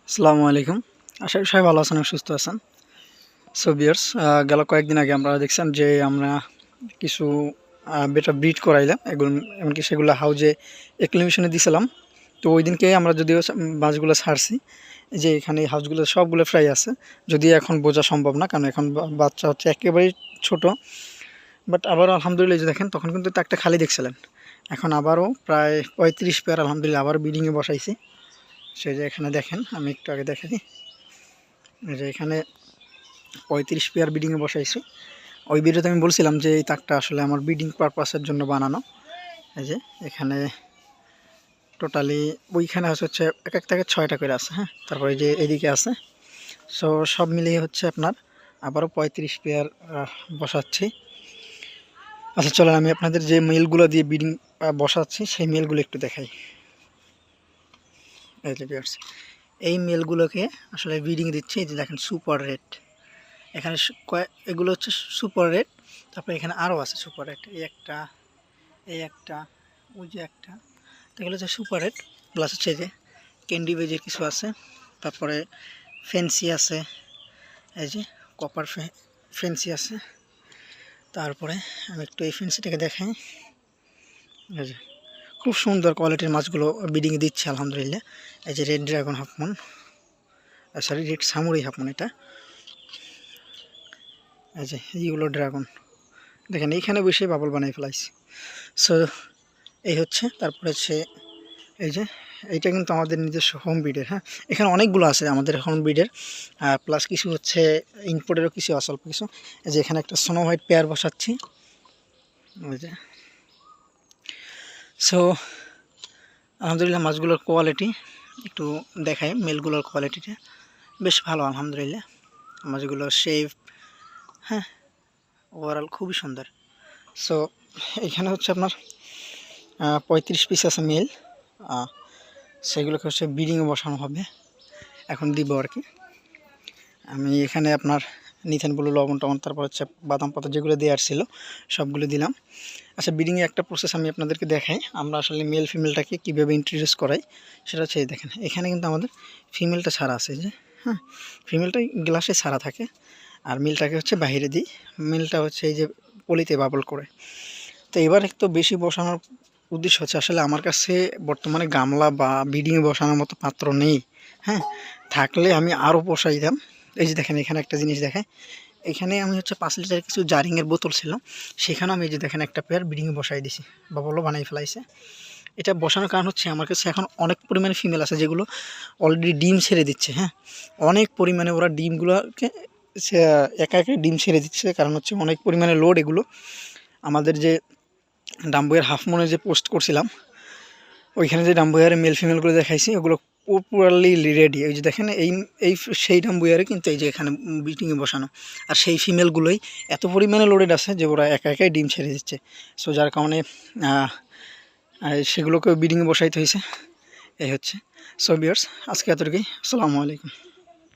আসসালামু আলাইকুম। আশা করি সবাই ভালো আছেন এবং সুস্থ আছেন। সো ভিউয়ার্স, গেল কয়েকদিন আগে আপনারা দেখছেন যে আমরা কিছু বেটা ব্রিড করাইলাম, এমনকি সেগুলো হাউজে এক্লিমিশনে দিছিলাম। তো ওই দিনকে আমরা যদিও মাছগুলো ছাড়ছি, যে এখানে এই হাউসগুলো সবগুলো ফ্রাই আছে, যদিও এখন বোঝা সম্ভব না, কারণ এখন বাচ্চা হচ্ছে একেবারেই ছোট। বাট আবারও আলহামদুলিল্লাহ, যে দেখেন তখন কিন্তু একটা খালি দেখছিলেন, এখন আবারও প্রায় 35 পেয়ার আলহামদুলিল্লাহ আবার ব্রিডিংয়ে বসাইছি। সেই যে এখানে দেখেন, আমি একটু আগে দেখাই, যে এখানে 35 পেয়ার ব্রিডিংয়ে বসাইছি। ওই ভিডিওতে আমি বলছিলাম যে এই তাকটা আসলে আমার ব্রিডিং পারপাসের জন্য বানানো। এই যে এখানে টোটালি ওইখানে হচ্ছে এক এক থেকে 6টা করে আছে, হ্যাঁ। তারপরে যে এদিকে আছে, সো সব মিলিয়ে হচ্ছে আপনার আবারও 35 পেয়ার বসাচ্ছি। আচ্ছা চলেন আমি আপনাদের যে মেলগুলো দিয়ে ব্রিডিং বসাচ্ছি সেই মেলগুলো একটু দেখাই। এই যে ভিউয়ার্স, এই মেলগুলোকে আসলে ব্রিডিং দিচ্ছি। এই যে দেখেন সুপার রেড, এখানে এগুলো হচ্ছে সুপার রেড। তারপরে এখানে আরও আছে সুপার রেড, এই একটা ওই যে একটা। এগুলো হচ্ছে সুপার রেড, প্লাস হচ্ছে যে ক্যান্ডি বেজের কিছু আছে, তারপরে ফেন্সি আছে, এই যে কপার ফেন্সি আছে। তারপরে আমি একটু এই ফেন্সিটাকে দেখাই। এই যে খুব সুন্দর কোয়ালিটির মাছগুলো ব্রিডিংয়ে দিচ্ছে আলহামদুলিল্লাহ। এই যে red dragon half moon, sorry red samurai half moon, এটা এই যে এইগুলো ড্রাগন দেখেন এইখানে বসে বাবল বানিয়ে ফেলাইছি। সো এই হচ্ছে, তারপরে হচ্ছে এই যে এইটা কিন্তু আমাদের নিজস্ব হোম ব্রিডের, হ্যাঁ। এখানে অনেকগুলো আছে আমাদের হোম ব্রিডের, প্লাস কিছু হচ্ছে ইম্পোর্টেরও কিছু আছে, অল্প কিছু। এই যে এখানে একটা স্নো হোয়াইট পেয়ার বসাচ্ছি, ওই যে। সো আলহামদুলিল্লাহ মাছগুলোর কোয়ালিটি একটু দেখাই, মেলগুলোর কোয়ালিটিটা বেশ ভালো আলহামদুলিল্লাহ। মাছগুলোর শেপ, হ্যাঁ, ওভারঅল খুবই সুন্দর। সো এখানে হচ্ছে আপনার 35 পিস আছে মেল, সেগুলোকে হচ্ছে ব্রিডিংয়ে বসানো হবে, এখন দিব আর কি। আমি এখানে আপনার নিথেন ব্লু, লবণ টবণ, তারপর হচ্ছে বাদাম পাতা যেগুলো দেওয়ার ছিল সবগুলো দিলাম। আচ্ছা, ব্রিডিংয়ে একটা প্রসেস আমি আপনাদেরকে দেখাই, আমরা আসলে মেল ফিমেলটাকে কীভাবে ইন্ট্রোডিউস করাই সেটা হচ্ছে দেখেন। এখানে কিন্তু আমাদের ফিমেলটা ছাড়া আছে, যে হ্যাঁ, ফিমেলটা গ্লাসে ছাড়া থাকে, আর মেলটাকে হচ্ছে বাইরে দিই। মেলটা হচ্ছে এই যে পলিতে বাবল করে। তো এবার একটু বেশি বসানোর উদ্দেশ্য হচ্ছে, আসলে আমার কাছে বর্তমানে গামলা বা ব্রিডিংয়ে বসানোর মতো পাত্র নেই, হ্যাঁ। থাকলে আমি আরও বসাইতাম। এই যে দেখেন এখানে একটা জিনিস দেখায়, এখানে আমি হচ্ছে 5 লিটার কিছু জারিংয়ের বোতল ছিল, সেখানে আমি এই যে দেখেন একটা পেয়ার ব্রিডিংয়ে বসাই দিছি বা বলো বানাই ফেলাইছে। এটা বসানোর কারণ হচ্ছে আমার কাছে এখন অনেক পরিমাণে ফিমেল আছে যেগুলো অলরেডি ডিম ছেড়ে দিচ্ছে, হ্যাঁ। অনেক পরিমাণে ওরা ডিমগুলোকে একা একা ডিম ছেড়ে দিচ্ছে, কারণ হচ্ছে অনেক পরিমাণে লোড এগুলো। আমাদের যে ডাম্বুয়ের হাফমনে যে পোস্ট করছিলাম, ওইখানে যে ডাম্বুয়ারে মেল ফিমেলগুলো দেখাইছি, ওগুলো পুরালি রেডি। এই যে দেখেন এই সেই ডাম্বুয়ারে কিন্তু এই যে এখানে ব্রিডিংয়ে বসানো, আর সেই ফিমেলগুলোই এত পরিমাণে লোডেড আছে যে ওরা একা একাই ডিম ছেড়ে দিচ্ছে। সো যার কারণে সেগুলোকে ব্রিডিংয়ে বসাইতে হয়েছে, এই হচ্ছে। সো ভিউয়ার্স, আজকে এতটুকুই। আসসালামু আলাইকুম।